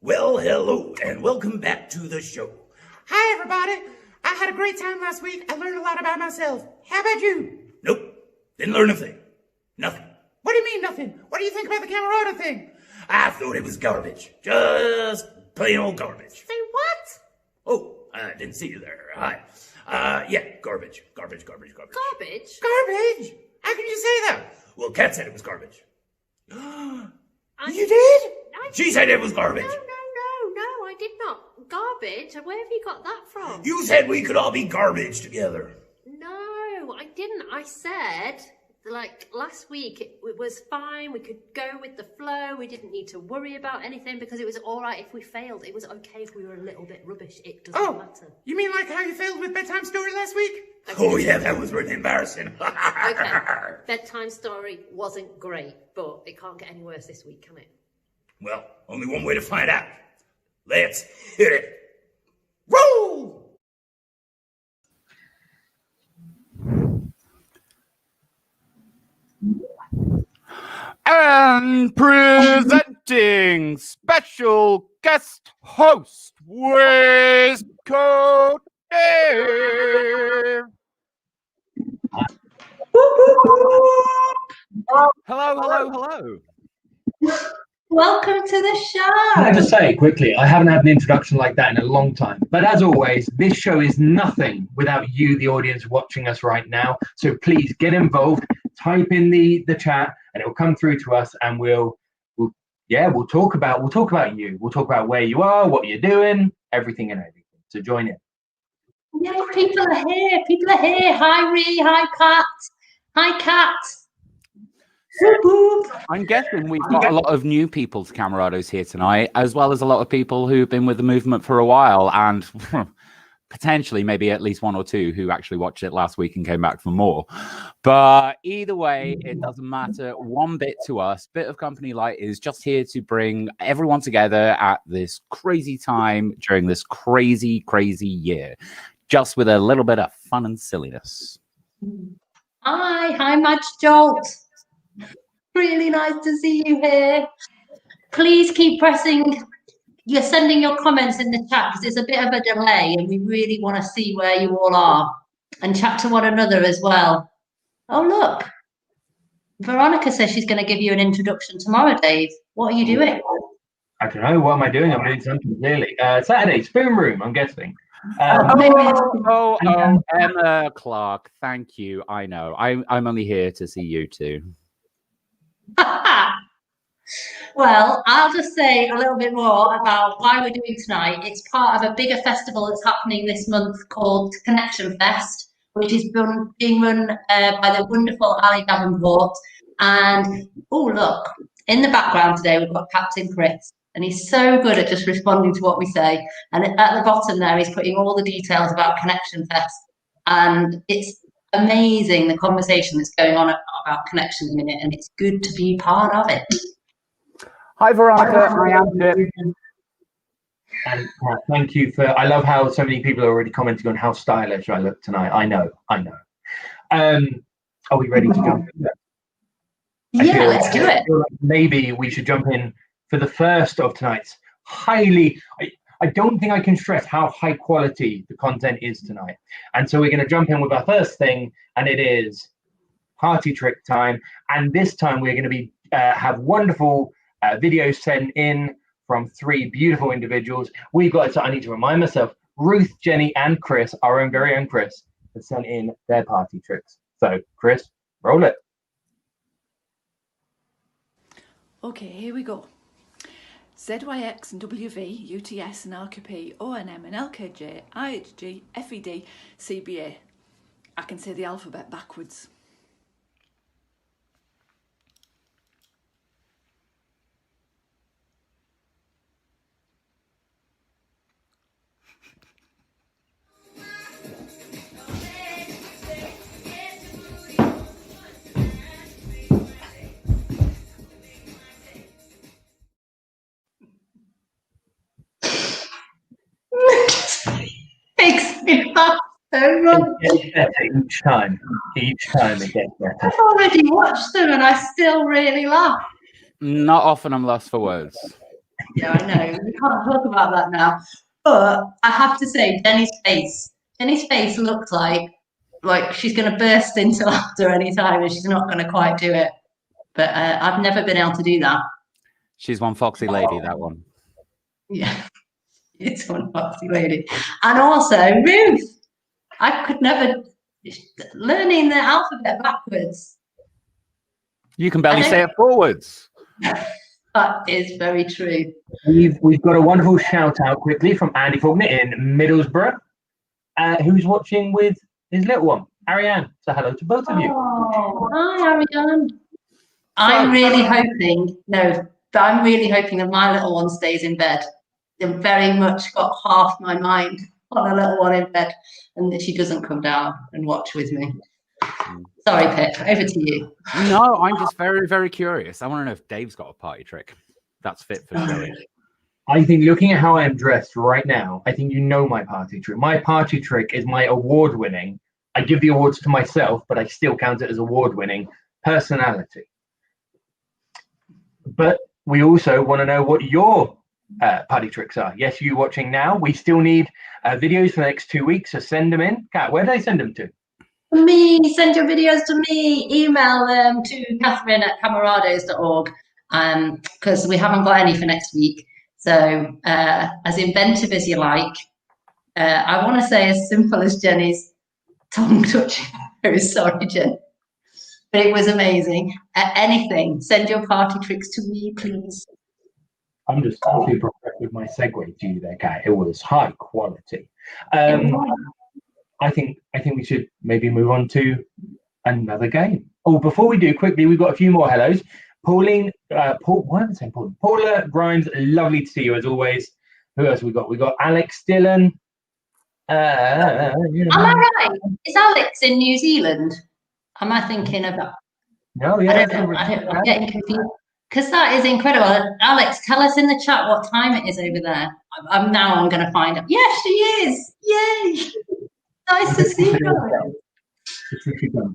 Well, hello, and welcome back to the show. Hi, everybody. I had a great time last week. I learned a lot about myself. How about you? Nope, didn't learn a thing. Nothing. What do you mean, nothing? What do you think about the Camerado thing? I thought it was garbage. Just plain old garbage. Say what? Oh, I didn't see you there. Hi. Yeah, garbage. Garbage? Garbage? How can you say that? Well, Kat said it was garbage. You did? She said it was garbage. No, I did not. Garbage? Where have you got that from? You said we could all be garbage together. No, I didn't. I said, like, last week it was fine. We could go with the flow. We didn't need to worry about anything because it was all right if we failed. It was okay if we were a little bit rubbish. It doesn't matter. You mean like how you failed with Bedtime Story last week? Okay. Oh, yeah, that was really embarrassing. Okay, Bedtime Story wasn't great, but it can't get any worse this week, can it? Well, only one way to find out. Let's hit it. Roll! And presenting special guest host, Waistcoat Dave. Hello. Welcome to the show. Can I just say quickly, I haven't had an introduction like that in a long time. But as always, this show is nothing without you, the audience watching us right now. So please get involved, type in the chat, and it will come through to us, and we'll talk about you. We'll talk about where you are, what you're doing, everything and everything. So join in. Yeah, people are here. Hi, Ree. Hi, Pat. Hi, Kat. I'm guessing we've got a lot of new people to Camerados here tonight, as well as a lot of people who've been with the movement for a while, and potentially maybe at least one or two who actually watched it last week and came back for more. But either way, it doesn't matter one bit to us. Bit of Company LITE is just here to bring everyone together at this crazy time during this crazy year, just with a little bit of fun and silliness. Hi, Madge Jolt. Really nice to see you here. Please keep pressing. You're sending your comments in the chat because there's a bit of a delay and we really want to see where you all are and chat to one another as well. Oh, look. Veronica says she's going to give you an introduction tomorrow, Dave. What are you doing? I don't know. What am I doing? I'm doing something clearly. Saturday, Spoon Room, I'm guessing. Emma Clark, thank you. I know. I'm only here to see you two. Well, I'll just say a little bit more about why we're doing tonight. It's part of a bigger festival that's happening this month called Connection Fest, which is being run by the wonderful Ali Davenport. And, oh, look, in the background today, we've got Captain Chris. And he's so good at just responding to what we say. And at the bottom there, he's putting all the details about Connection Fest. And it's amazing, the conversation that's going on about Connection in a minute. And it's good to be part of it. Hi, Veronica. I am Pip. And thank you for. I love how so many people are already commenting on how stylish I look tonight. I know. Are we ready to jump in? Yeah, let's do it. Maybe we should jump in for the first of tonight's I don't think I can stress how high quality the content is tonight. And so we're going to jump in with our first thing, and it is party trick time. And this time we're going to be have wonderful videos sent in from three beautiful individuals. We've got, so I need to remind myself, Ruth, Jenny, and Chris, our own very own Chris, have sent in their party tricks. So, Chris, roll it. Okay, here we go. ZYX and WV, UTS and LKP, ONM and LKJ, IHG, FED, CBA. I can say the alphabet backwards. Makes me laugh so much. It gets better each time. Each time it gets better. I've already watched them and I still really laugh. Not often I'm lost for words. Yeah, I know. We can't talk about that now. But I have to say, Jenny's face looks like she's going to burst into laughter anytime, and she's not going to quite do it. But I've never been able to do that. She's one foxy lady, that one. Yeah, it's one foxy lady. And also Ruth. I could never learning the alphabet backwards. You can barely say it forwards. That is very true. We've got a wonderful shout out quickly from Andy Faulkner in Middlesbrough, who's watching with his little one, Ariane. So hello to both of you. Oh, hi, Ariane. I'm really hoping that my little one stays in bed. I've very much got half my mind on a little one in bed, and that she doesn't come down and watch with me. Sorry, Pip, over to you. No, I'm just very, very curious. I want to know if Dave's got a party trick that's fit for showing. I think looking at how I am dressed right now, I think you know my party trick. My party trick is my award-winning. I give the awards to myself, but I still count it as award-winning personality. But we also want to know what your party tricks are. Yes, you watching now. We still need videos for the next 2 weeks, so send them in. Kat, where do they send them to? Me, send your videos to me. Email them to Catherine@camerados.org, because we haven't got any for next week. So as inventive as you like. I want to say as simple as Jenny's tongue touching. Sorry, Jen. But it was amazing. Anything. Send your party tricks to me, please. I'm just super impressed with my segue to you there, Kat. It was high quality. I think we should maybe move on to another game. Oh, before we do, quickly, we've got a few more hellos. Pauline, why am I saying Pauline? Paula Grimes, lovely to see you as always. Who else we got? We got Alex Dillon. Am I right? Is Alex in New Zealand? Am I thinking of that? No, yeah. I don't know. I'm getting confused. Because that is incredible. Alex, tell us in the chat what time it is over there. I'm going to find out. Yes, she is. Yay. Nice to see you.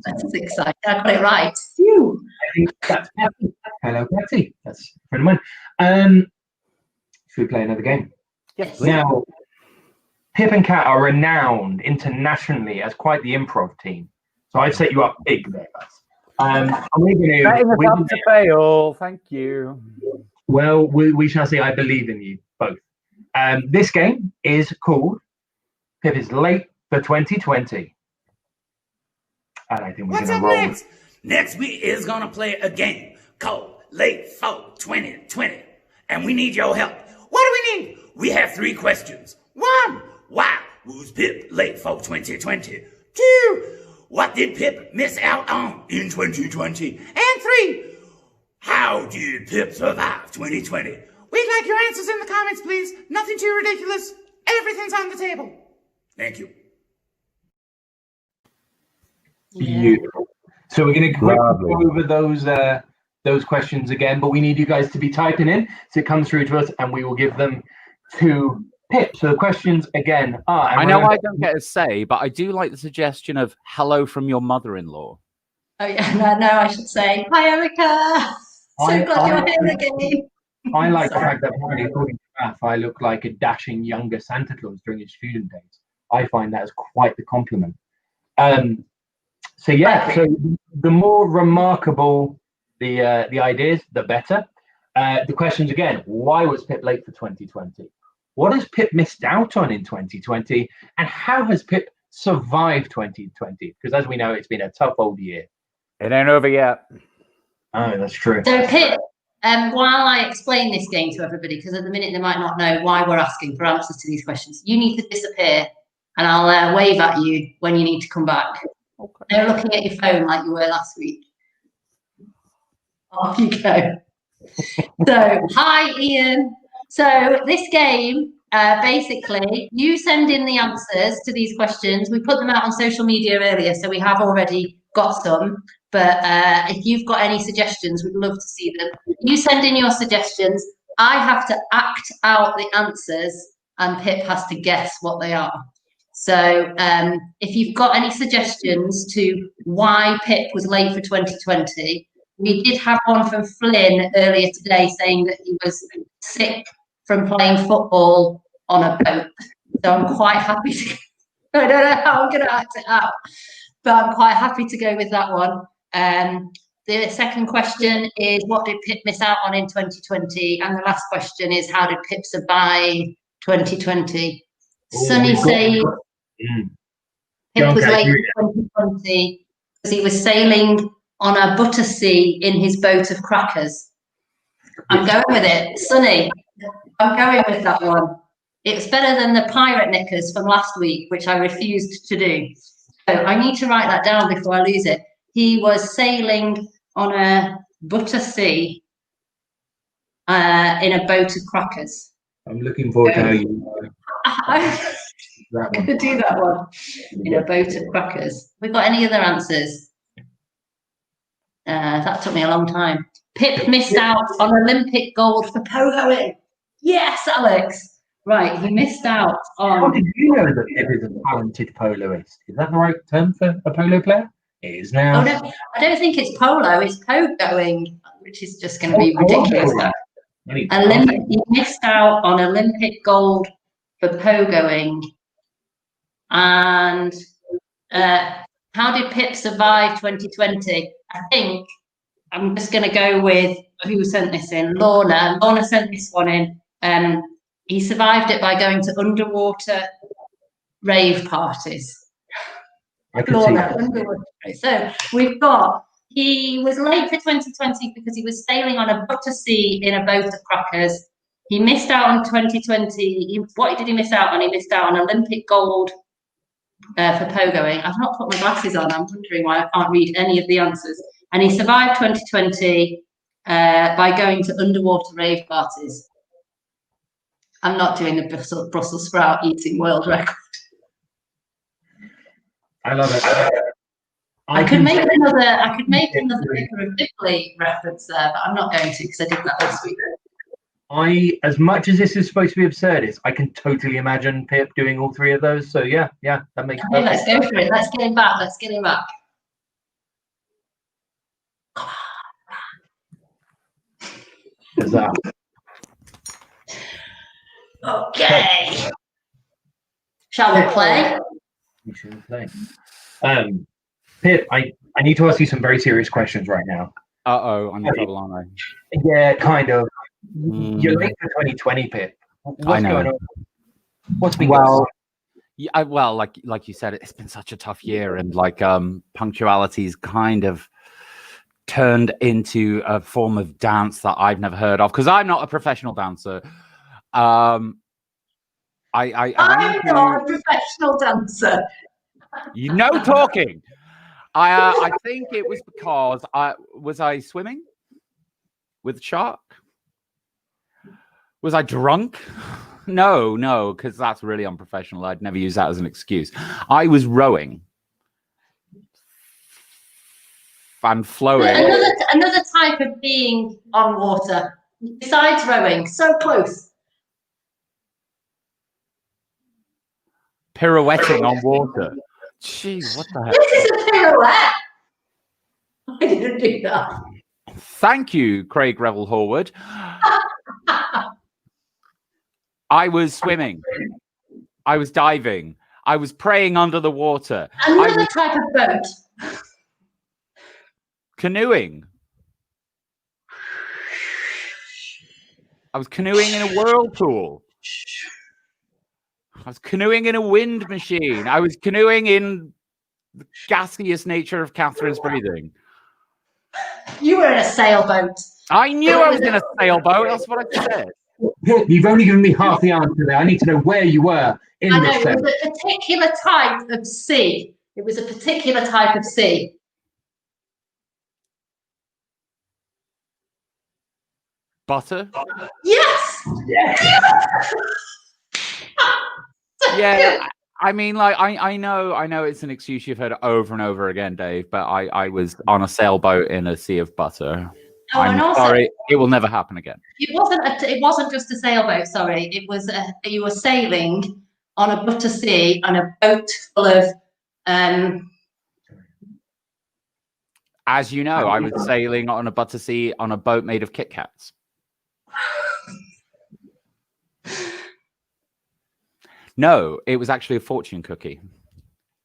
That's exciting. I got it right. Phew. I think that's Patty. Hello, Patty. That's a friend of mine. Should we play another game? Yes, please. Now, Pip and Kat are renowned internationally as quite the improv team. So I've set you up big there, guys. We're going to fail. Thank you. Well, we shall see. I believe in you both. This game is called Pip is Late for 2020. And I think we're What's going up to roll. next? Next we is going to play a game called Late for 2020. And we need your help. What do we need? We have 3 questions. 1, why was Pip late for 2020? 2, what did Pip miss out on in 2020? And 3, how did Pip survive 2020? We'd like your answers in the comments, please. Nothing too ridiculous. Everything's on the table. Thank you. Beautiful. So we're going to go over those questions again, but we need you guys to be typing in so it comes through to us, and we will give them to Pip. So the questions again are. I know I don't get a say, but I do like the suggestion of hello from your mother-in-law. Oh yeah, no, I should say hi, Erica. So glad you're here again. I like the fact that apparently, according to Math, I look like a dashing younger Santa Claus during his student days. I find that as quite the compliment. So yeah, so the more remarkable the ideas, the better. The questions again: why was Pip late for 2020? What has Pip missed out on in 2020? And how has Pip survived 2020? Because as we know, it's been a tough old year. It ain't over yet. Oh, that's true. So Pip, while I explain this game to everybody, because at the minute they might not know why we're asking for answers to these questions, you need to disappear, and I'll wave at you when you need to come back. Okay. No looking at your phone like you were last week. Off you go. So, hi, Ian. So this game, basically, you send in the answers to these questions. We put them out on social media earlier, so we have already got some. But if you've got any suggestions, we'd love to see them. You send in your suggestions. I have to act out the answers, and Pip has to guess what they are. So if you've got any suggestions to why Pip was late for 2020, we did have one from Flynn earlier today saying that he was sick from playing football on a boat. So I'm quite happy to. I don't know how I'm going to act it out, but I'm quite happy to go with that one. The second question is, what did Pip miss out on in 2020? And the last question is, how did Pip survive 2020? Sunny says Pip was late in 2020 because he was sailing on a butter sea in his boat of crackers. I'm going with it. Sunny, I'm going with that one. It's better than the pirate knickers from last week, which I refused to do. So I need to write that down before I lose it. He was sailing on a butter sea in a boat of crackers. I'm looking forward to how you. I'm going to do that one. In a boat of crackers. We've got any other answers? That took me a long time. Pip missed out on Olympic gold for pogoing. Yes, Alex. Right, he missed out on. How did you know that Pip is a talented poloist? Is that the right term for a polo player? It is now. Oh, no, I don't think it's polo, it's pogoing, which is just going to be ridiculous. He missed out on Olympic gold for pogoing. And how did Pip survive 2020? I think I'm just going to go with who sent this in. Lorna. Lorna sent this one in. He survived it by going to underwater rave parties. I can see that. So we've got, he was late for 2020 because he was sailing on a butter sea in a boat of crackers. He missed out on 2020. What did he miss out on? He missed out on Olympic gold for pogoing. I've not put my glasses on. I'm wondering why I can't read any of the answers. And he survived 2020 by going to underwater rave parties. I'm not doing the Brussels sprout eating world record. I love it. I could make another Vicar of Bibley reference there, but I'm not going to because I did that last week. As much as this is supposed to be absurdist, I can totally imagine Pip doing all three of those. So yeah, that makes sense. Let's go for it. Let's get him back. Bizarre. Okay. Shall we play? We should play. Pip, I need to ask you some very serious questions right now. I'm in trouble, aren't I? Yeah, kind of. You're late for 2020, Pip. What's going on? What's been going on? Yeah, like you said, it's been such a tough year, and punctuality's kind of turned into a form of dance that I've never heard of because I'm not a professional dancer. I'm not a professional dancer. You know, talking. I think it was because I swimming with a shark? Was I drunk? No, because that's really unprofessional. I'd never use that as an excuse. I was rowing and flowing. Another type of being on water besides rowing. So close. Pirouetting on water. Jeez, what the heck? This is a pirouette. I didn't do that. Thank you, Craig Revel Horwood. I was swimming. I was diving. I was praying under the water. Another type of boat. Canoeing. I was canoeing in a whirlpool. I was canoeing in a wind machine. I was canoeing in the gaseous nature of Catherine's breathing. You were in a sailboat. I knew I was in a sailboat. That's what I said. You've only given me half the answer there. I need to know where you were in I know, this. it was a particular type of sea. It was a particular type of sea. Butter? Yes! Yes! Yeah, I mean, I know it's an excuse you've heard over and over again, Dave, but I was on a sailboat in a sea of butter. Oh, I'm sorry, it will never happen again. It wasn't just a sailboat, sorry. It was you were sailing on a butter sea on a boat full of As you know, I was sailing on a butter sea on a boat made of Kit Kats. No, it was actually a fortune cookie.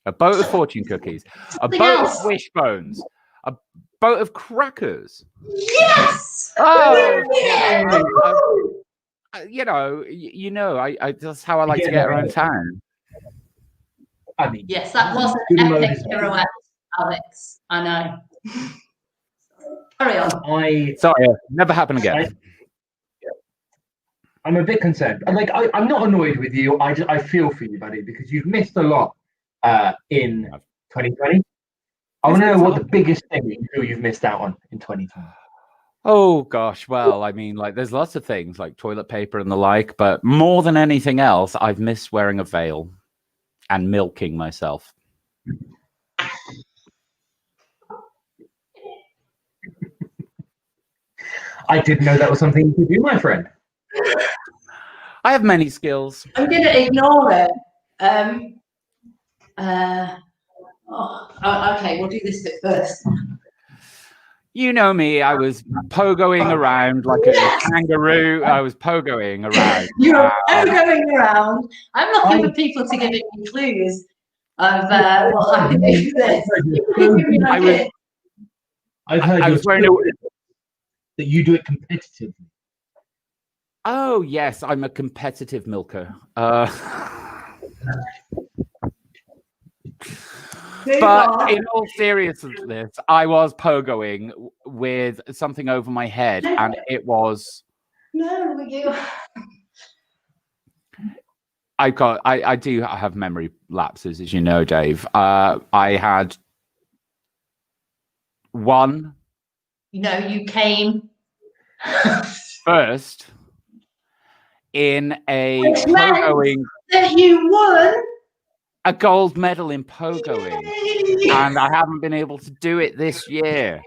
A boat of fortune cookies. A Something boat else. of wishbones. A boat of crackers. Yes. Oh, Yeah. I that's how I like to get around town. I mean, Yes, that was good an emoji. epic pirouette, Alex. I know. Carry on. Sorry, never happen again. I'm a bit concerned. I'm not annoyed with you. I feel for you, buddy, because you've missed a lot in 2020. I want to know what the biggest thing that you feel you've missed out on in 2020. Oh gosh, well, I mean, like, there's lots of things like toilet paper and the like, but more than anything else, I've missed wearing a veil and milking myself. I didn't know that was something you could do, my friend. I have many skills. I'm going to ignore it. Okay, we'll do this bit first. You know me, I was pogoing around like a kangaroo. I was pogoing around. You're pogoing around. I'm looking for people to give me clues of what I can do for this. I've heard that you do it competitively. Oh yes, I'm a competitive milker. But in all seriousness, I was pogoing with something over my head, and it was. No, you. I do have memory lapses, as you know, Dave. I had one. No, you came first in a which pogoing. That you won a gold medal in pogoing, and I haven't been able to do it this year.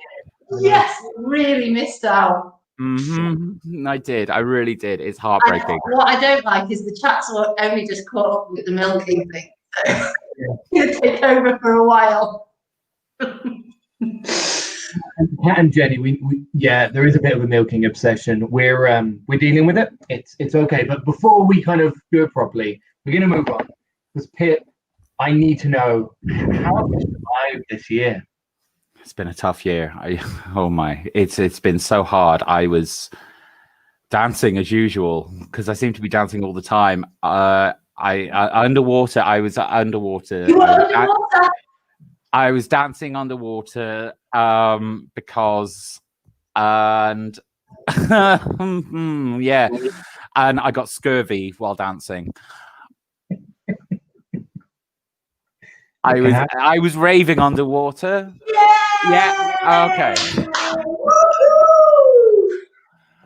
Yes, really missed out. I did. I really did. It's heartbreaking. What I don't like is the chat's only just caught up with the milking thing. So it's gonna take over for a while. Kat and Jenny, we there is a bit of a milking obsession. We're dealing with it. It's okay, but before we kind of do it properly, we're gonna move on. Because Pip, I need to know how have you survived this year? It's been a tough year. It's been so hard. I was dancing as usual because I seem to be dancing all the time. Underwater. I was underwater. You were underwater. I was dancing underwater because and yeah, and I got scurvy while dancing. I was raving underwater. Yeah. Okay.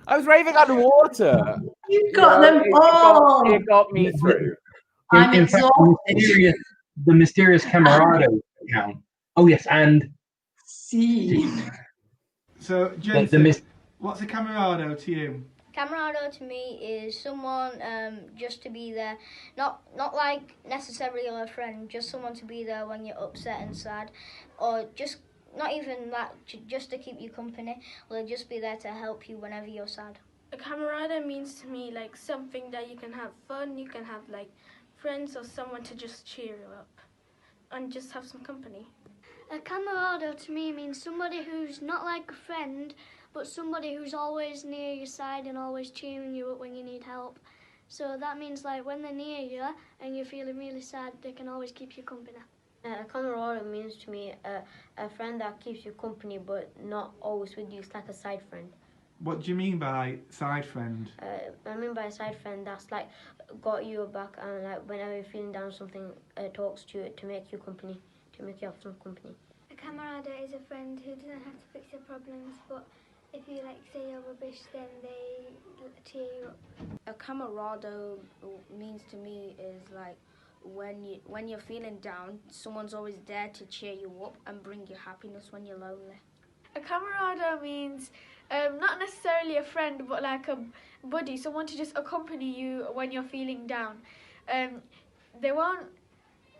I was raving underwater. You got them all. It got me through. I'm exhausted. The mysterious Camerados account. Oh yes, and scene. So, Jen, what's a Camerado to you? Camerado to me is someone just to be there, not like necessarily a friend, just someone to be there when you're upset and sad, or just not even that, just to keep you company, or they'll just be there to help you whenever you're sad. A camarada means to me like something that you can have fun, you can have like friends or someone to just cheer you up and just have some company. A camarada to me means somebody who's not like a friend, but somebody who's always near your side and always cheering you up when you need help. So that means like when they're near you and you're feeling really sad, they can always keep you company. A camarada means to me a friend that keeps you company but not always with you. It's like a side friend. What do you mean by side friend? I mean by a side friend that's like got you back and like whenever you're feeling down something talks to you to make you company, to make you have some company. A camarada is a friend who doesn't have to fix your problems, but if you like say you're rubbish, then they cheer you up. A camarada means to me is like when you're feeling down, someone's always there to cheer you up and bring you happiness when you're lonely. A camarada means not necessarily a friend, but like a buddy, someone to just accompany you when you're feeling down. They won't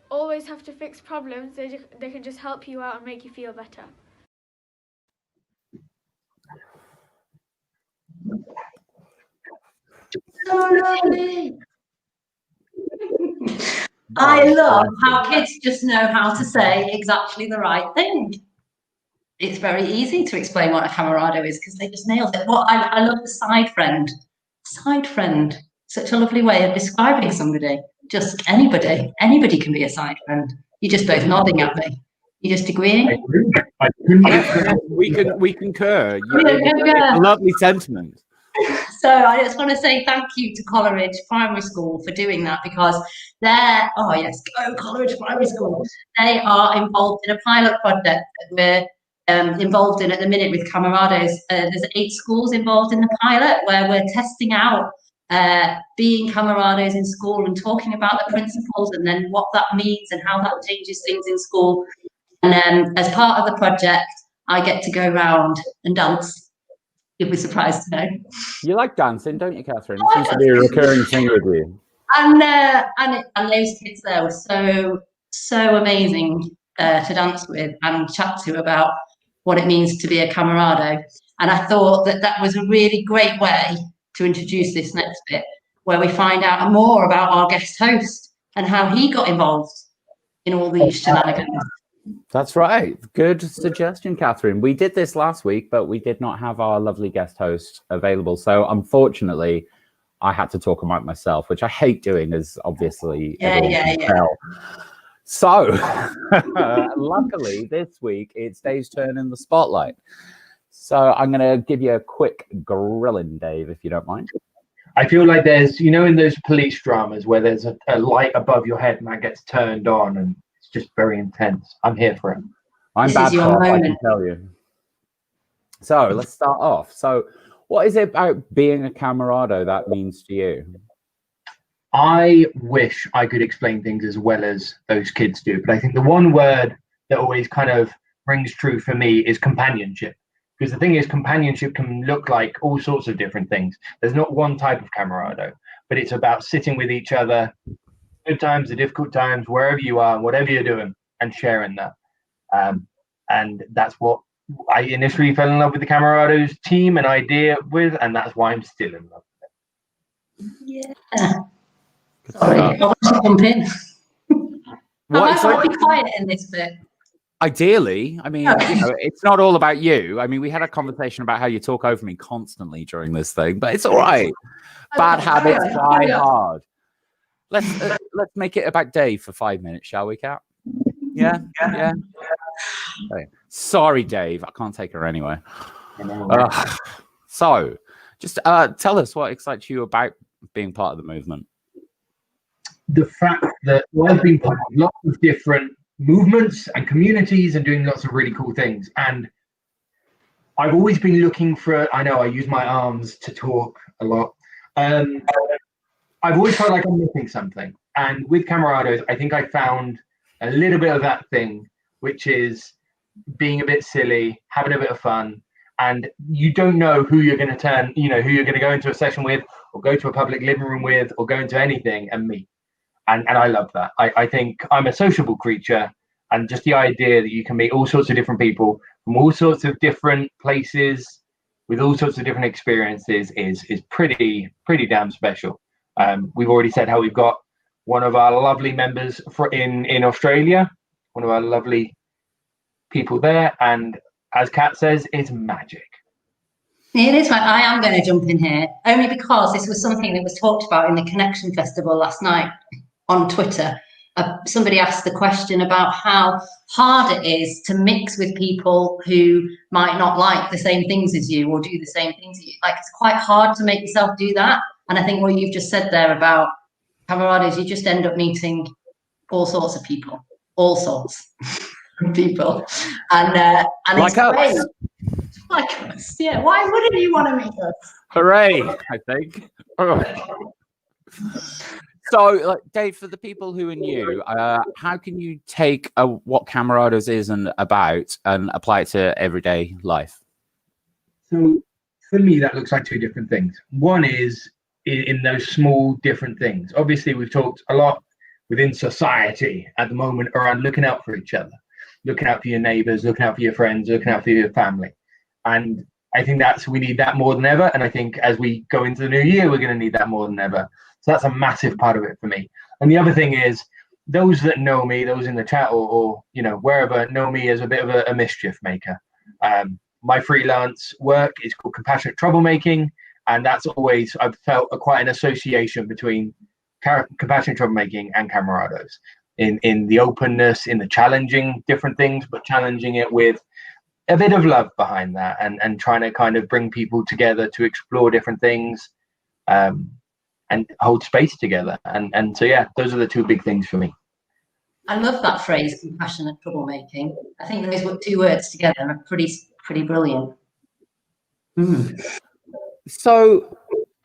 always have to fix problems, they can just help you out and make you feel better. So lovely. I love how kids just know how to say exactly the right thing. It's very easy to explain what a camarado is because they just nailed it. Well, I love the side friend. Side friend, such a lovely way of describing somebody. Just anybody can be a side friend. You're just both nodding at me. You're just agreeing. We concur. It's a lovely sentiment. So I just want to say thank you to Coleridge Primary School for doing that, because they're, oh yes, go Coleridge Primary School. They are involved in a pilot project that we're involved in at the minute with Camerados. There's 8 schools involved in the pilot where we're testing out being Camerados in school and talking about the principles and then what that means and how that changes things in school. And as part of the project, I get to go around and dance. You'll be surprised to know. You like dancing, don't you, Catherine? It seems to be a recurring thing with you. And those kids there were so amazing to dance with and chat to about what it means to be a camarado. And I thought that was a really great way to introduce this next bit, where we find out more about our guest host and how he got involved in all these shenanigans. That's right. Good suggestion, Catherine. We did this last week, but we did not have our lovely guest host available. So unfortunately, I had to talk about myself, which I hate doing, as obviously everyone can tell. So luckily this week, it's Dave's turn in the spotlight. So I'm going to give you a quick grilling, Dave, if you don't mind. I feel like there's, you know, in those police dramas where there's a light above your head and that gets turned on and it's just very intense. I'm here for it. I'm bad cop, I can tell you. So let's start off. So what is it about being a camarado that means to you? I wish I could explain things as well as those kids do, but I think the one word that always kind of rings true for me is companionship. Because the thing is, companionship can look like all sorts of different things. There's not one type of camarado, but it's about sitting with each other, good times, the difficult times, wherever you are, whatever you're doing, and sharing that. And that's what I initially fell in love with the Camerados team and idea with, and that's why I'm still in love with it. Yeah. Sorry, I want to jump in. I might be quiet in this bit. Ideally, I mean, you know, it's not all about you. I mean, we had a conversation about how you talk over me constantly during this thing, but it's all right. Bad habits die hard. Let's make it about Dave for 5 minutes, shall we, Kat? Yeah. Okay. Sorry, Dave, I can't take her anyway. So, just tell us what excites you about being part of the movement. The fact that I've been part of lots of different movements and communities and doing lots of really cool things, and I've always been looking for, I know I use my arms to talk a lot, I've always felt like I'm missing something, and with Camerados I think I found a little bit of that thing, which is being a bit silly, having a bit of fun, and you don't know who you're going to turn, you know, who you're going to go into a session with or go to a public living room with or go into anything and meet. And I love that. I think I'm a sociable creature, and just the idea that you can meet all sorts of different people from all sorts of different places with all sorts of different experiences is pretty damn special. We've already said how we've got one of our lovely members in Australia, one of our lovely people there, and as Kat says, it's magic. It is right. I am going to jump in here, only because this was something that was talked about in the Connection Festival last night on Twitter. Somebody asked the question about how hard it is to mix with people who might not like the same things as you or do the same things as you. Like, it's quite hard to make yourself do that. And I think what you've just said there about Camerados, you just end up meeting all sorts of people, all sorts of people. And like it's us. great. Like us, yeah. Why wouldn't you want to meet us? Hooray, I think. So, like, Dave, for the people who are new, how can you take what Camerados is and about and apply it to everyday life? So, for me, that looks like two different things. One is in those small different things. Obviously, we've talked a lot within society at the moment around looking out for each other, looking out for your neighbours, looking out for your friends, looking out for your family. And I think we need that more than ever. And I think as we go into the new year, we're going to need that more than ever. So that's a massive part of it for me. And the other thing is, those that know me, those in the chat or wherever, know me as a bit of a mischief maker. My freelance work is called compassionate troublemaking, and that's always, I've felt quite an association between compassionate troublemaking and Camerados in the openness, in the challenging different things, but challenging it with a bit of love behind that, and trying to kind of bring people together to explore different things, and hold space together. And so, yeah, those are the two big things for me. I love that phrase, compassionate troublemaking. I think those two words together are pretty brilliant. So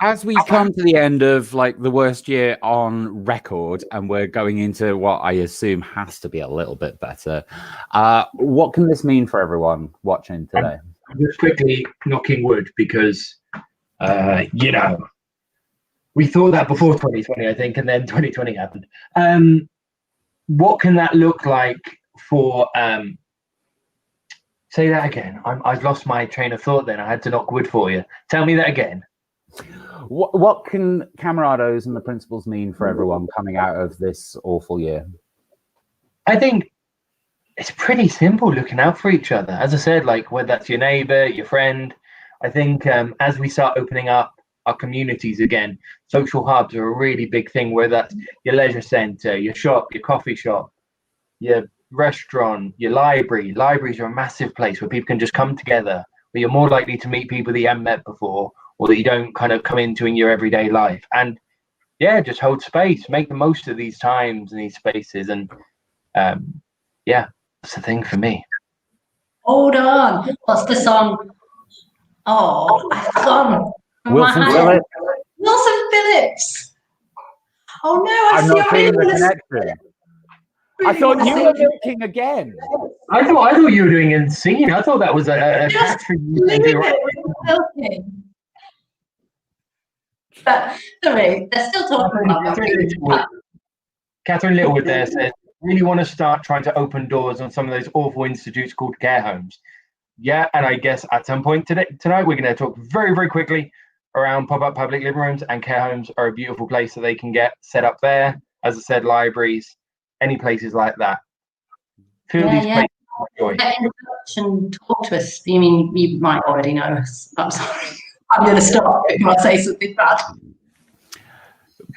as we come to the end of like the worst year on record, and we're going into what I assume has to be a little bit better, what can this mean for everyone watching today? I'm just quickly knocking wood, because we thought that before 2020, I think, and then 2020 happened. What can that look like for say that again? I've lost my train of thought then. I had to knock wood for you. Tell me that again. What can Camerados and the principles mean for everyone coming out of this awful year? I think it's pretty simple, looking out for each other. As I said, like whether that's your neighbor, your friend, I think as we start opening up our communities again, social hubs are a really big thing, whether that's your leisure center, your shop, your coffee shop, your restaurant, your library. Libraries are a massive place where people can just come together, where you're more likely to meet people that you haven't met before, or that you don't kind of come into in your everyday life. And yeah, just hold space, make the most of these times and these spaces. And yeah, that's the thing for me. Hold on. What's the song? Oh, I've gone. Wilson Phillips. Wilson Phillips. Oh no, I'm not seeing the connection. I thought you were milking again. I thought you were doing insane. I thought that was a catch for you to do. But sorry, they're still talking about Catherine Littlewood there says, really want to start trying to open doors on some of those awful institutes called care homes. Yeah, and I guess at some point tonight we're going to talk very, very quickly around pop-up public living rooms, and care homes are a beautiful place that they can get set up there. As I said, libraries, any places like that. Feel these places enjoy. Get in touch and talk to us. You mean you might already know us? I'm sorry. I'm going to stop if I say something bad.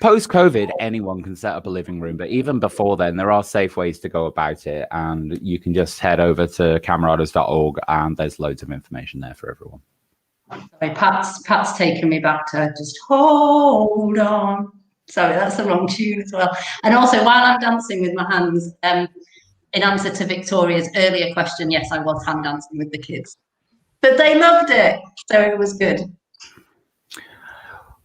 Post-COVID, anyone can set up a living room, but even before then, there are safe ways to go about it, and you can just head over to camerados.org, and there's loads of information there for everyone. Sorry, Pat's taken me back to just hold on. Sorry, that's the wrong tune as well. And also, while I'm dancing with my hands, in answer to Victoria's earlier question, yes, I was hand dancing with the kids, but they loved it, so it was good.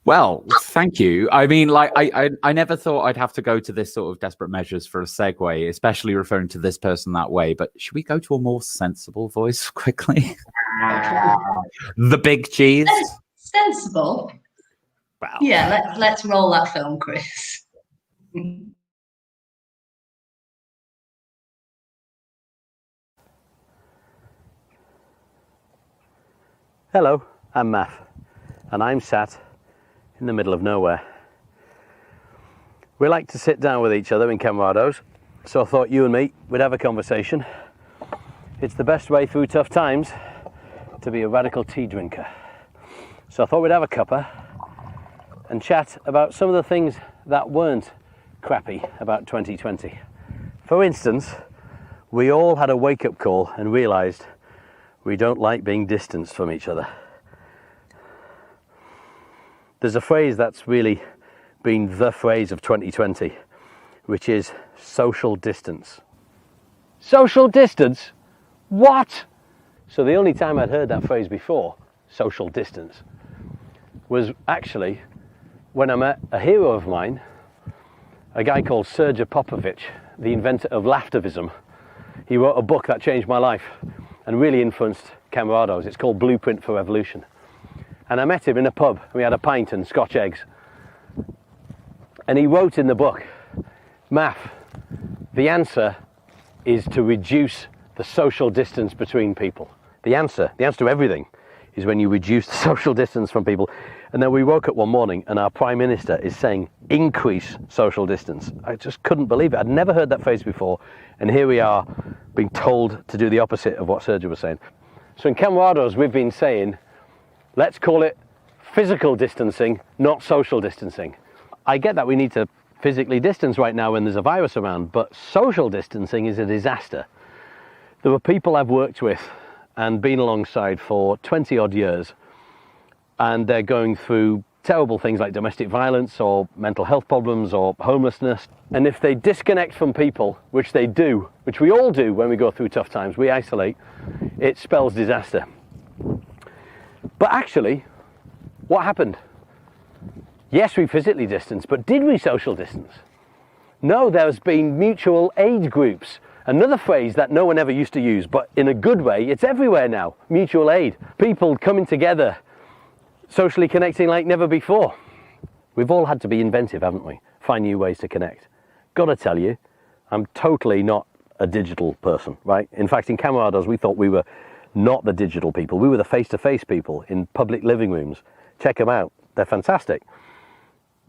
Well, thank you. I mean, like, I never thought I'd have to go to this sort of desperate measures for a segue, especially referring to this person that way. But should we go to a more sensible voice quickly? The big cheese. Sensible. Wow. Yeah, let's roll that film, Chris. Hello, I'm Matt, and I'm sat in the middle of nowhere. We like to sit down with each other in Camerados, so I thought you and me would have a conversation. It's the best way through tough times to be a radical tea drinker. So I thought we'd have a cuppa and chat about some of the things that weren't crappy about 2020. For instance, we all had a wake-up call and realised we don't like being distanced from each other. There's a phrase that's really been the phrase of 2020, which is social distance. Social distance? What? So the only time I'd heard that phrase before, social distance, was actually when I met a hero of mine, a guy called Sergej Popovich, the inventor of laughtervism. He wrote a book that changed my life and really influenced Camerados. It's called Blueprint for Revolution. And I met him in a pub. We had a pint and Scotch eggs. And he wrote in the book, Math, the answer is to reduce the social distance between people. The answer to everything is when you reduce the social distance from people. And then we woke up one morning and our Prime Minister is saying, increase social distance. I just couldn't believe it. I'd never heard that phrase before. And here we are being told to do the opposite of what Sergio was saying. So in Camerados, we've been saying, let's call it physical distancing, not social distancing. I get that we need to physically distance right now when there's a virus around, but social distancing is a disaster. There are people I've worked with and been alongside for 20 odd years, and they're going through terrible things like domestic violence or mental health problems or homelessness. And if they disconnect from people, which they do, which we all do when we go through tough times, we isolate, it spells disaster. But actually, what happened? Yes, we physically distanced, but did we social distance? No, there's been mutual aid groups. Another phrase that no one ever used to use, but in a good way, it's everywhere now, mutual aid. People coming together, socially connecting like never before. We've all had to be inventive, haven't we? Find new ways to connect. Gotta tell you, I'm totally not a digital person, right? In fact, in Camerados, we thought we were not the digital people. We were the face-to-face people in public living rooms. Check them out. They're fantastic.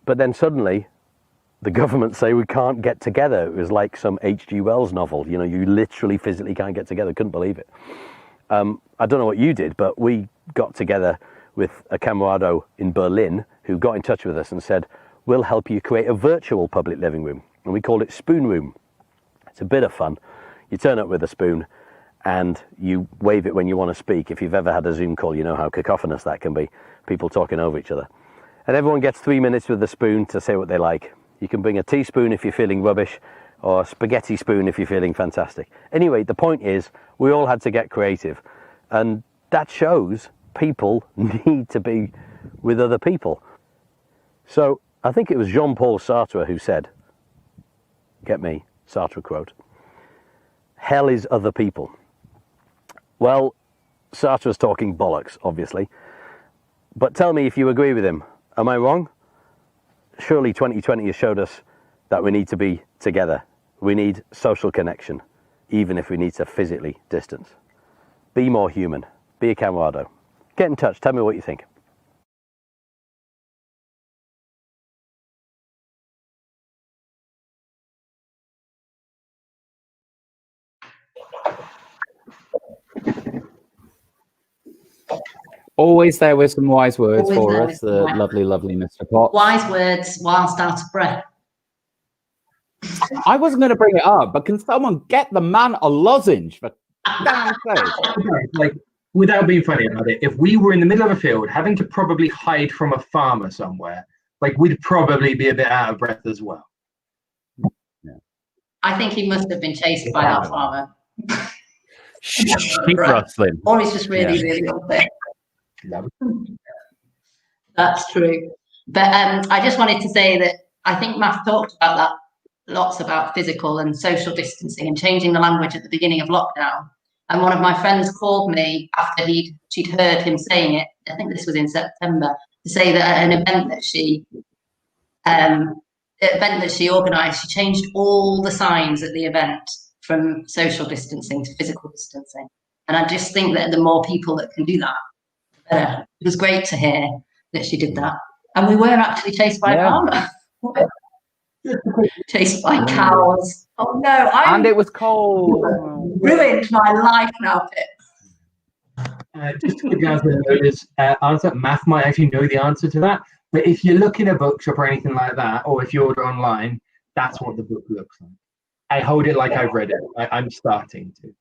But then suddenly, the government say we can't get together. It was like some H.G. Wells novel. You know, you literally physically can't get together. Couldn't believe it. I don't know what you did, but we got together with a camarado in Berlin who got in touch with us and said, we'll help you create a virtual public living room. And we called it Spoon Room. It's a bit of fun. You turn up with a spoon and you wave it when you want to speak. If you've ever had a Zoom call, you know how cacophonous that can be. People talking over each other. And everyone gets 3 minutes with the spoon to say what they like. You can bring a teaspoon if you're feeling rubbish, or a spaghetti spoon if you're feeling fantastic. Anyway, the point is, we all had to get creative. And that shows people need to be with other people. So I think it was Jean-Paul Sartre who said, get me, Sartre quote, hell is other people. Well, Sartre's talking bollocks, obviously. But tell me if you agree with him. Am I wrong? Surely 2020 has showed us that we need to be together. We need social connection, even if we need to physically distance. Be more human. Be a camarado. Get in touch. Tell me what you think. Always there with some wise words Always for there us, with the some lovely, lovely Mr. Potts. Wise words whilst out of breath. I wasn't going to bring it up, but can someone get the man a lozenge for damn sake? Like, without being funny about it, if we were in the middle of a field having to probably hide from a farmer somewhere, like, we'd probably be a bit out of breath as well. I think he must have been chased by that farmer. Keep rustling. Or he's just really, really unfair. That's true. But I just wanted to say that I think Matt talked about that lots, about physical and social distancing and changing the language at the beginning of lockdown. And one of my friends called me after she'd heard him saying it, I think this was in September, to say that at an event that she organised, she changed all the signs at the event from social distancing to physical distancing. And I just think that the more people that can do that, the better. It was great to hear that she did that. And we were actually chased by a farmer. Chased by cows. Oh no! And it was cold. Ruined my life now, Pip. Just to give you guys answer, Math might actually know the answer to that. But if you look in a bookshop or anything like that, or if you order online, that's what the book looks like. I hold it like I've read it. I'm starting to.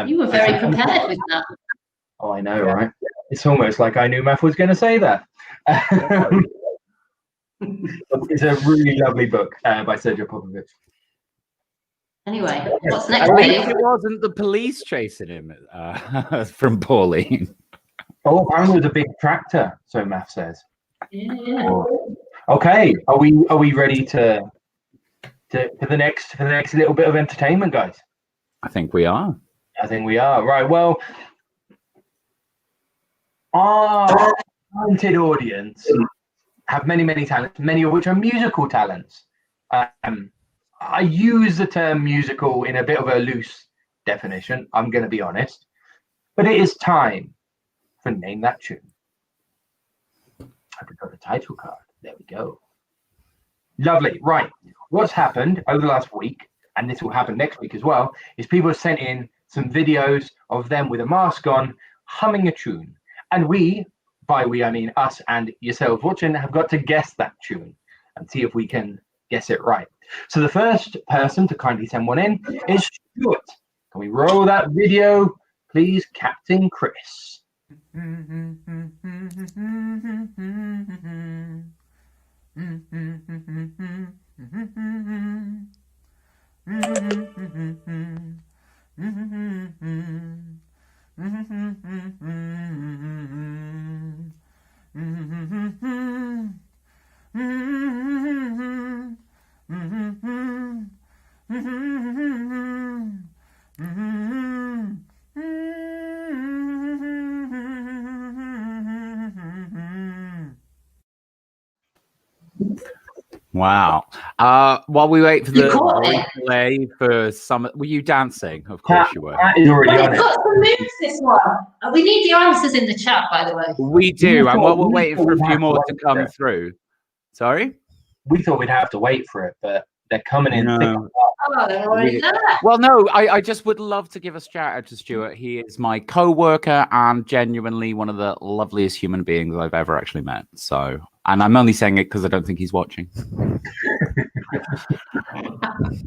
You were very prepared with that. Oh, I know, right? It's almost like I knew Math was going to say that. It's a really lovely book by Sergio Popovich. Anyway, what's next? At least it wasn't the police chasing him from Pauline. Oh, apparently it was a big tractor, so Math says. Yeah. Okay, are we ready to for the next little bit of entertainment, guys? I think we are. I think we are. Right, well, our talented audience have many talents, many of which are musical talents. I use the term musical in a bit of a loose definition, I'm going to be honest, but it is time for Name That Tune. I've got the title card. There we go. Lovely. Right. What's happened over the last week, and this will happen next week as well, is people have sent in some videos of them with a mask on, humming a tune. And we, by we I mean us and yourselves watching, have got to guess that tune and see if we can guess it right. So the first person to kindly send one in is Stuart. Can we roll that video, please, Captain Chris? Wow. While we wait for the replay for some, were you dancing? Of course you were. Well, it's got some moves, this one. We need your answers in the chat, by the way. We do, and while we're waiting for a few more to come through. Sorry? We thought we'd have to wait for it, but they're coming in thick. Well, no, I just would love to give a shout out to Stuart. He is my co-worker and genuinely one of the loveliest human beings I've ever actually met. So, and I'm only saying it because I don't think he's watching.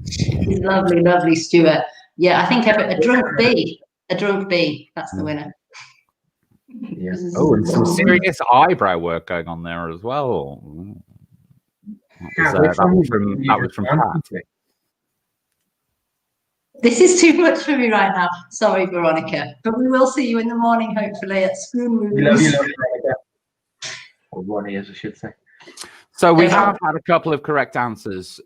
He's lovely, lovely, Stuart. Yeah, I think a drunk bee. A drunk bee. That's the winner. Yeah. Oh, and some serious eyebrow work going on there as well. That was from Pat. This is too much for me right now. Sorry, Veronica. But we will see you in the morning, hopefully, at Spoon We love you, Veronica. Or Ronnie, as I should say. So we have had a couple of correct answers.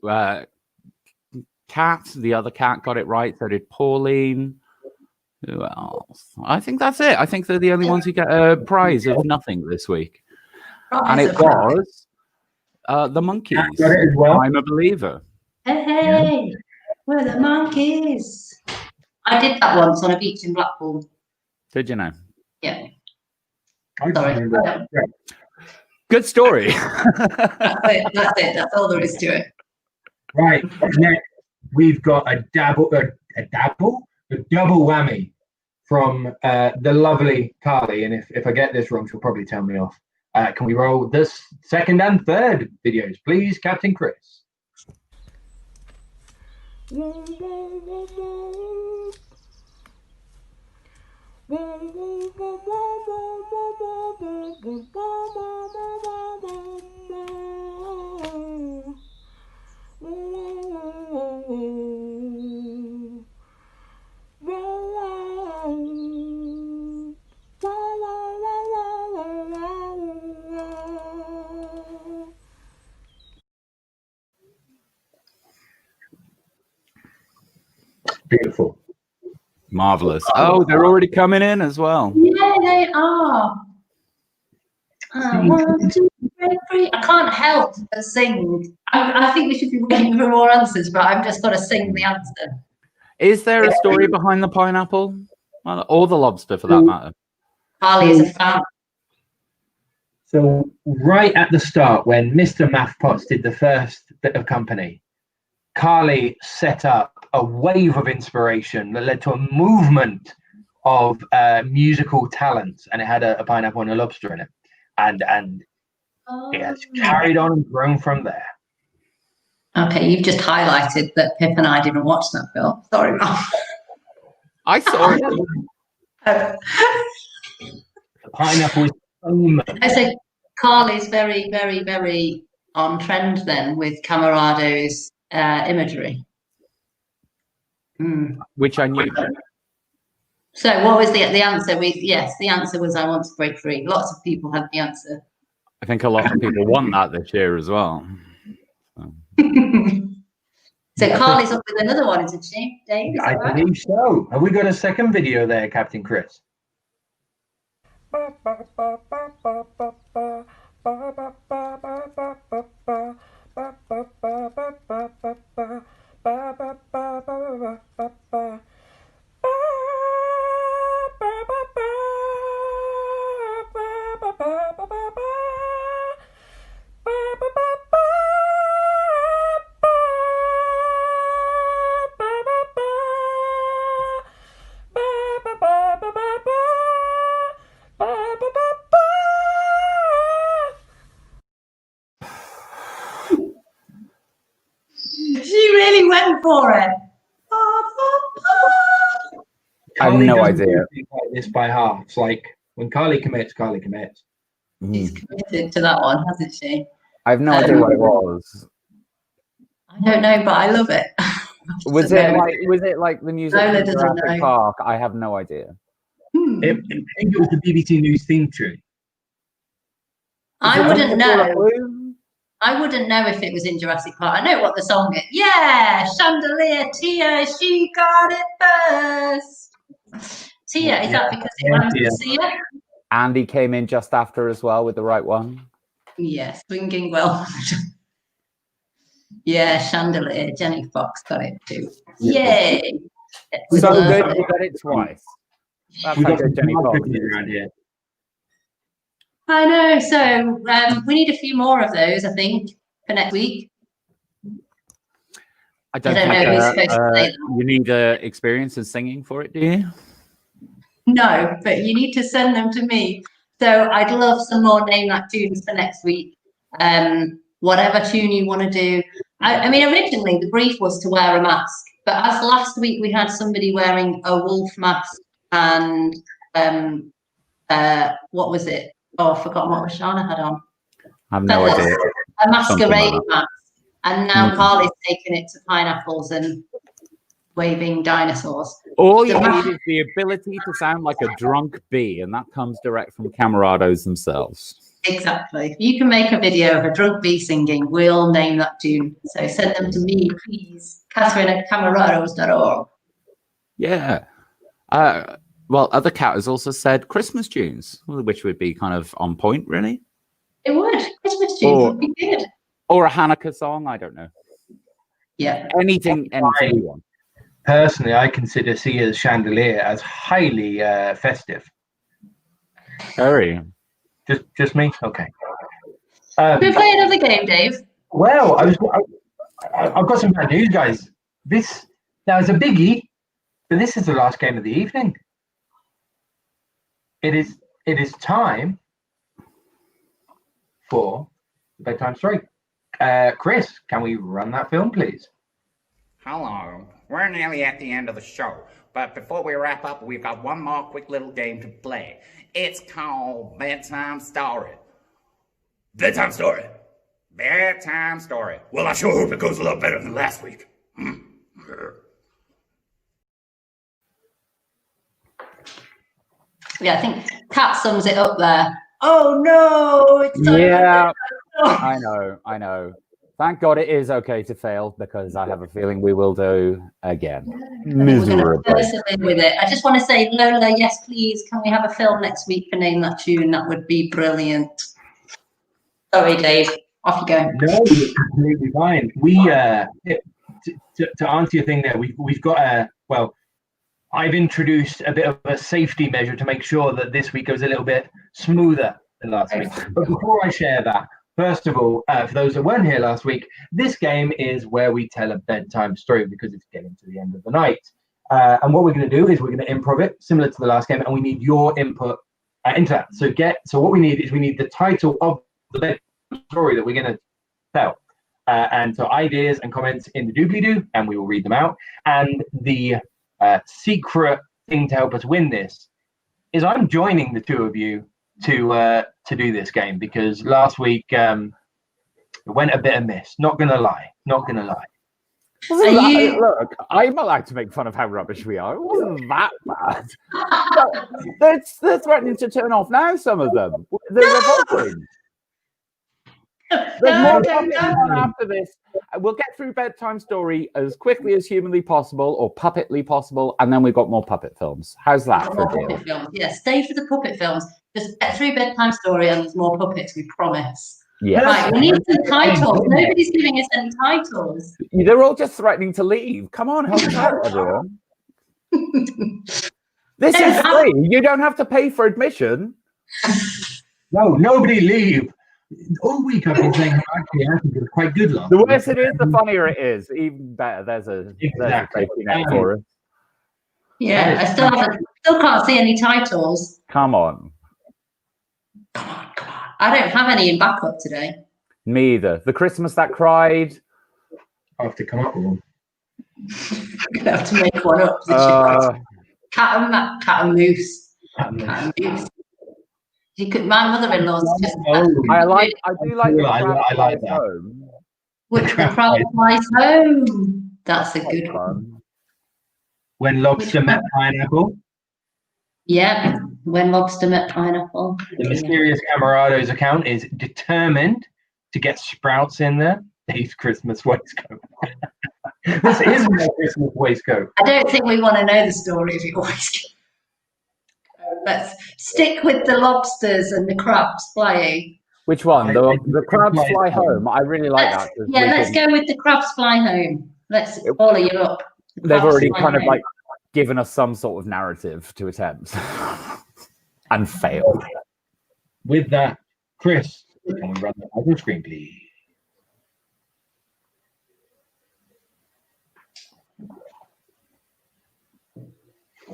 Kat, the other cat, got it right. So did Pauline. Who else? I think that's it. I think they're the only ones who get a prize of nothing this week. And it was the Monkeys. Got it as well. I'm a Believer. Hey, we're the Monkeys. I did that once on a beach in Blackpool. Did you know? Yeah. Sorry. Good story. That's it. That's all there is to it. Right. Next, we've got a double whammy from the lovely Carly. And if I get this wrong, she'll probably tell me off. Can we roll this second and third videos, please, Captain Chris? Beautiful. Marvelous. Oh, they're already coming in as well. Yeah, they are. 1, 2, 3. I can't help but sing. I think we should be waiting for more answers, but I've just got to sing the answer. Is there a story behind the pineapple? Or the lobster, for that matter? Carly is a fan. So right at the start, when Mr. Math Potts did the first bit of company, Carly set up a wave of inspiration that led to a movement of musical talents, and it had a pineapple and a lobster in it, and it has carried on and grown from there. Okay, you've just highlighted that Pip and I didn't watch that film. Sorry, Mum. I saw it. The pineapple is famous. I say Carly's very, very, very on trend then with Camerados imagery. Which I knew. So what was the answer? The answer was I want to break free. Lots of people had the answer. I think a lot of people want that this year as well. So Carly's up with another one, isn't she, Dave? I believe so. Have we got a second video there, Captain Chris? went for it. I have no idea. Like this by halves. Like when Carly commits, Carly commits. She's committed to that one, hasn't she? I have no idea what it was. I don't know, but I love it. Was it like the music Lola from doesn't Jurassic know. Park? I have no idea. I think it was the BBC News theme tune. I wouldn't know. I wouldn't know if it was in Jurassic Park. I know what the song is. Yeah, Chandelier, Tia, she got it first. Tia, is that because it rhymes with Sia? Andy came in just after as well with the right one. Yeah, swinging well. Yeah, Chandelier, Jenny Fox got it too. Yay! So good, we got it twice. That's how good Jenny Fox is. Around here. I know. So we need a few more of those, I think, for next week. I don't know who's supposed to say that. You need experience in singing for it, do you? No, but you need to send them to me. So I'd love some more Name That tunes for next week. Whatever tune you want to do. I mean, originally the brief was to wear a mask, but as last week we had somebody wearing a wolf mask and what was it? Oh, I've forgotten what Shana had on. I have no idea. A masquerade like mask. And now Carly's taken it to pineapples and waving dinosaurs. All you need is the ability to sound like a drunk bee, and that comes direct from Camerados themselves. Exactly. If you can make a video of a drunk bee singing, we'll name that tune. So send them to me, please. Catherine@camerados.org. Yeah. Well, other cat has also said Christmas tunes, which would be kind of on point, really. It would. Christmas tunes would be good. Or a Hanukkah song, I don't know. Yeah. Anything you want. Personally, I consider Sia's Chandelier as highly festive. Very. Just me? Okay. Can we play another game, Dave? Well, I've got some bad news, guys. This now is a biggie, but this is the last game of the evening. It is time for the bedtime story. Chris, can we run that film, please? Hello. We're nearly at the end of the show, but before we wrap up, we've got one more quick little game to play. It's called Bedtime Story. Bedtime Story. Bedtime Story. Well, I sure hope it goes a lot better than last week. Yeah, I think Kat sums it up there. Oh no, it's time. Yeah, I know. Thank God it is okay to fail, because I have a feeling we will do again. Miserably. Persevere with it. I just want to say, Lola, yes, please, can we have a film next week for Name That Tune? That would be brilliant. Sorry, Dave. Off you go. No, it's completely fine. We to answer your thing there, we've got I've introduced a bit of a safety measure to make sure that this week goes a little bit smoother than last week. But before I share that, first of all, for those that weren't here last week, this game is where we tell a bedtime story because it's getting to the end of the night. And what we're going to do is we're going to improv it, similar to the last game, and we need your input into that. So what we need is the title of the bedtime story that we're going to tell. And so ideas and comments in the doobly-doo, and we will read them out. And the secret thing to help us win this is I'm joining the two of you to do this game, because last week it went a bit amiss. Not gonna lie. Look, I'm allowed to make fun of how rubbish we are. It wasn't that bad. They're threatening to turn off now, some of them. They're revolting. There's more going on after this. We'll get through Bedtime Story as quickly as humanly possible, or puppetly possible, and then we've got more puppet films. How's that for a deal? Yeah, stay for the puppet films. Just get through Bedtime Story and there's more puppets, we promise. Yes. Right, we need some titles. Nobody's giving us any titles. They're all just threatening to leave. Come on, help us out, everyone. This is free. You don't have to pay for admission. No, nobody leave. All week I've been saying actually I think it's quite good last. The worse it is, the funnier it is. Even better. There's a safety net for us. Yeah, I still can't see any titles. Come on. I don't have any in backup today. Me either. The Christmas That Cried. I have to come up with one. I'm gonna have to make one up. Cat and moose. Cat and moose. You could. My mother-in-law's just. I do like the crab I like that. home. Which the crab flies home. That's a good one. When lobster met pineapple. Yeah, when lobster met pineapple. The mysterious Camerados account is determined to get Sprouts in there. Dave's Christmas waistcoat. This is my Christmas waistcoat. I don't think we want to know the story of your waistcoat. Let's stick with the lobsters and the crabs flying. Which one? The crabs fly home. I really like that. Yeah, let's go with the crabs fly home. Let's follow you up. They've already kind of like given us some sort of narrative to attempt and failed. With that, Chris, can we run the title screen, please?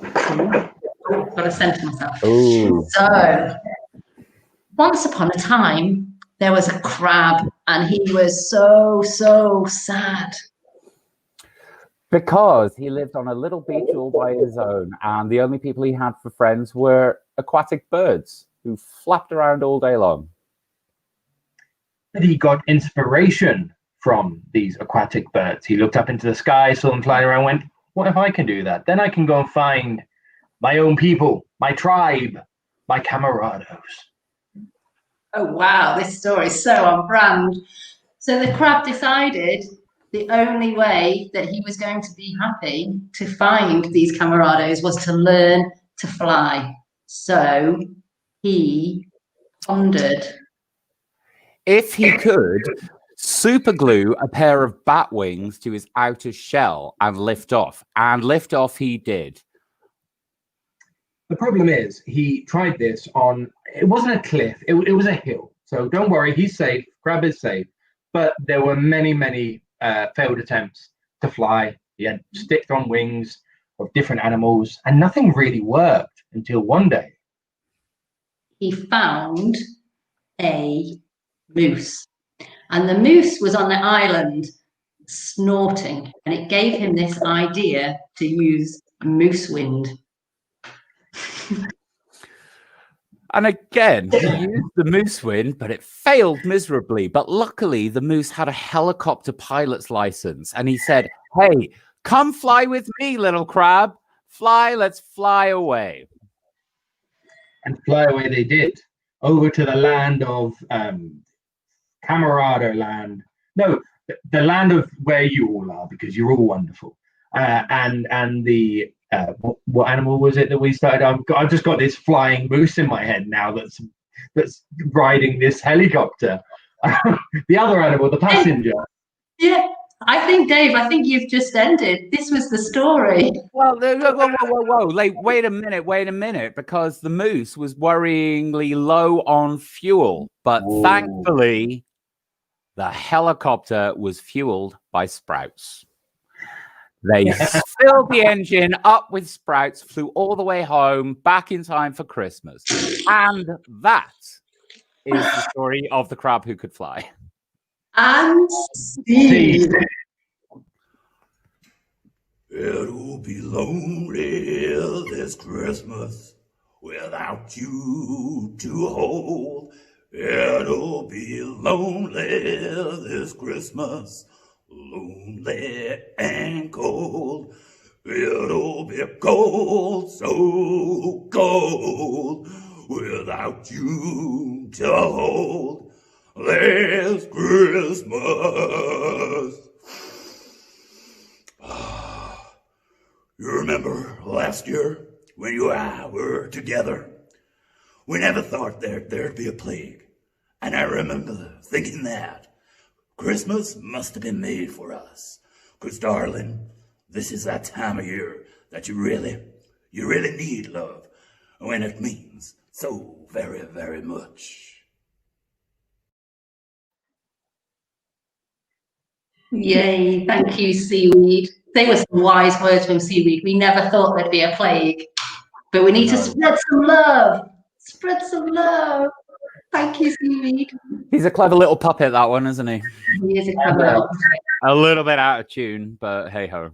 Got to center myself. Ooh. So, once upon a time, there was a crab, and he was so sad. Because he lived on a little beach all by his own, and the only people he had for friends were aquatic birds who flapped around all day long. And he got inspiration from these aquatic birds. He looked up into the sky, saw them flying around, went, what if I can do that? Then I can go and find my own people, my tribe, my Camerados. Oh, wow, this story is so on brand. So the crab decided the only way that he was going to be happy to find these Camerados was to learn to fly. So he pondered. If he could superglue a pair of bat wings to his outer shell and lift off he did. The problem is he tried this on, it wasn't a cliff, it was a hill. So don't worry, he's safe, crab is safe. But there were many failed attempts to fly. He had sticked on wings of different animals and nothing really worked until one day. He found a moose. And the moose was on the island snorting. And it gave him this idea to use moose wind. And again, he used the moose wind, but it failed miserably. But luckily, the moose had a helicopter pilot's license. And he said, hey, come fly with me, little crab. Fly, let's fly away. And fly away they did, over to the land of Camerado land. No, the land of where you all are, because you're all wonderful. And the what animal was it that we started? I've just got this flying moose in my head now that's riding this helicopter. The other animal, the passenger. Yeah, I think, Dave, you've just ended. This was the story. Well, whoa. Like, wait a minute, because the moose was worryingly low on fuel, but thankfully the helicopter was fueled by Sprouts. They filled the engine up with Sprouts, flew all the way home, back in time for Christmas. And that is the story of the crab who could fly. And Steve. It'll be lonely this Christmas without you to hold. It'll be lonely this Christmas, lonely and cold. It'll be cold, so cold, without you to hold this Christmas. You remember last year when you and I were together? We never thought there'd be a plague. And I remember thinking that Christmas must have been made for us. 'Cause darling, this is that time of year that you really need love. When it means so very, very much. Yay, thank you, Seaweed. They were some wise words from Seaweed. We never thought there'd be a plague. But we need to spread some love. Spread some love. Thank you, Seaweed. He's a clever little puppet, that one, isn't he? He is a clever little puppet. A little bit out of tune, but hey ho.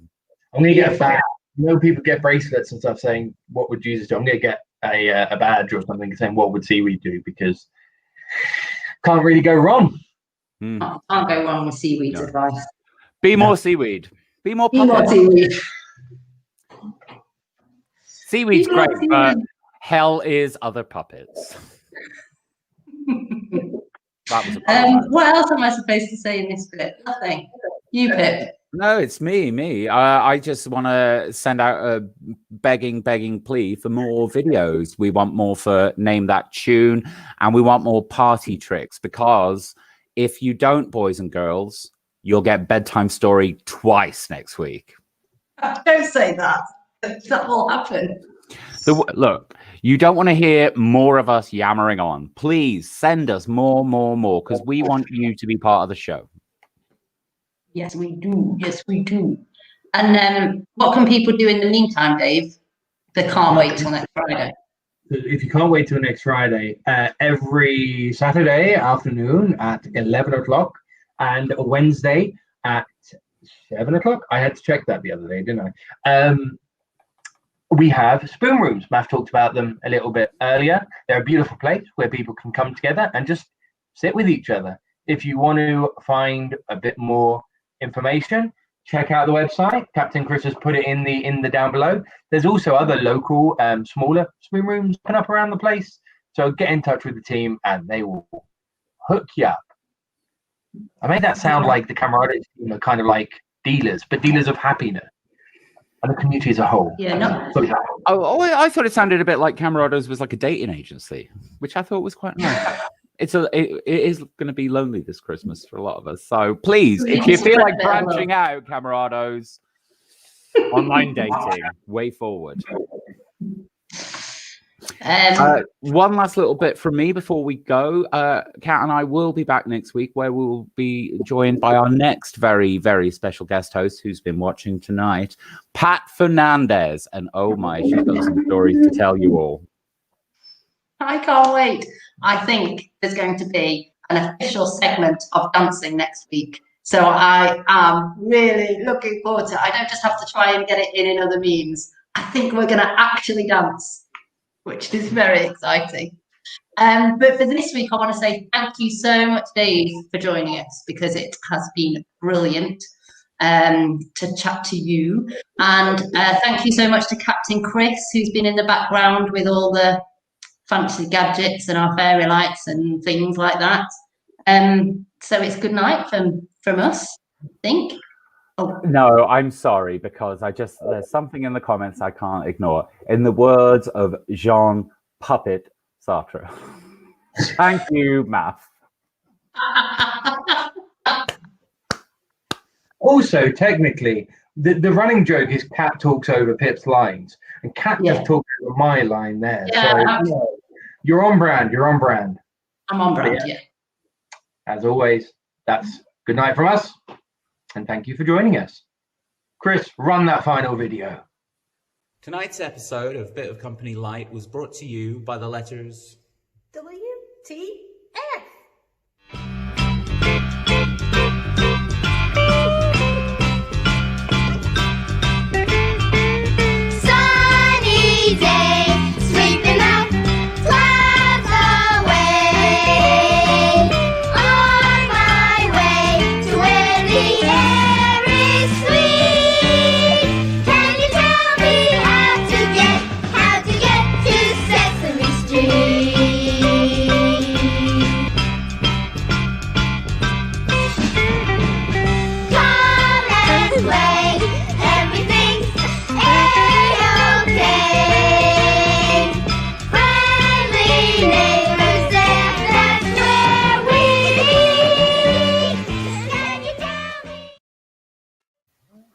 I'm gonna get a badge. You know, people get bracelets and stuff saying, "What would Jesus do?" I'm gonna get a badge or something saying, "What would seaweed do?" Because can't really go wrong. Can't go wrong with seaweed's advice. Be more seaweed. Be more Be more puppet. seaweed. Seaweed's Be more great, but seaweed. hell is other puppets. That was What else am I supposed to say in this bit? Nothing. You, Pip. No, it's me. I just want to send out a begging plea for more videos. We want more for Name That Tune, and we want more party tricks, because if you don't, boys and girls, you'll get bedtime story twice next week. Don't say that. That will happen. Look, you don't want to hear more of us yammering on. Please send us more, because we want you to be part of the show. Yes, we do. Yes, we do. And what can people do in the meantime, Dave? They can't wait till next Friday. If you can't wait till next Friday, every Saturday afternoon at 11 o'clock and a Wednesday at 7 o'clock. I had to check that the other day, didn't I? We have spoon rooms. Matt talked about them a little bit earlier. They're a beautiful place where people can come together and just sit with each other. If you want to find a bit more information, check out the website. Captain Chris has put it in the down below. There's also other local smaller spoon rooms put up around the place, so get in touch with the team and they will hook you up. I made that sound like the Camerados team are kind of like dealers, but dealers of happiness and the community as a whole. Yeah, no. I thought it sounded a bit like Camerados was like a dating agency, which I thought was quite nice. It is going to be lonely this Christmas for a lot of us. So please, if you feel like branching out, Camerados, online dating, way forward. One last little bit from me before we go. Kat and I will be back next week, where we will be joined by our next very, very special guest host who's been watching tonight, Pat Fernandez. And oh my, she's got some stories to tell you all. I can't wait. I think there's going to be an official segment of dancing next week. So I am really looking forward to it. I don't just have to try and get it in other memes. I think we're going to actually dance, which is very exciting. But for this week, I want to say thank you so much, Dave, for joining us, because it has been brilliant to chat to you. And thank you so much to Captain Chris, who's been in the background with all the fancy gadgets and our fairy lights and things like that. So it's good night from us, I think. Oh. No, I'm sorry, because there's something in the comments I can't ignore. In the words of Jean Puppet Sartre. Thank you, Math. Also, technically, the running joke is Kat talks over Pip's lines, and Kat just talks over my line there. Yeah. So you're on brand. You're on brand. I'm on brand, yeah. As always, that's good night from us, and thank you for joining us. Chris, run that final video. Tonight's episode of Bit of Company LITE was brought to you by the letters WTF.